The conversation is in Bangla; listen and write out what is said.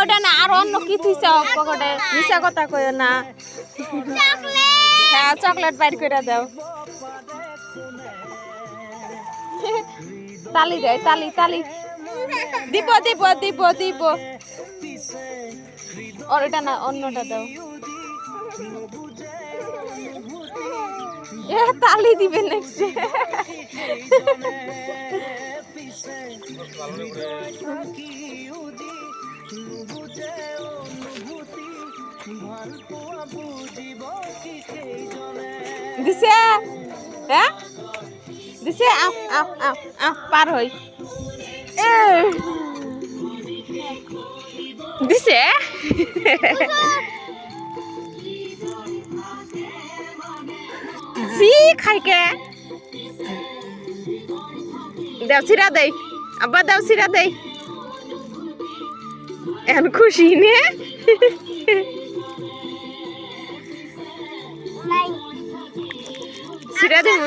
ওটা না আর অন্য কি থিছে পকেটে মিছা কথা কইও না হ্যাঁ চকলেট বাইর করে দাও তালি দেয় তালি তালি দিব দিব দিব দিব ওটা না অন্যটা দাও এ তালি দিবে নেক্সট দিছে হ্যাঁ দিছে আপ আপ আপ আপ পার হই দিছে সি খাইকে দেও সিরা দেই আব্বা দেও সিরা দেই এখন খুশি নে সিরা দেই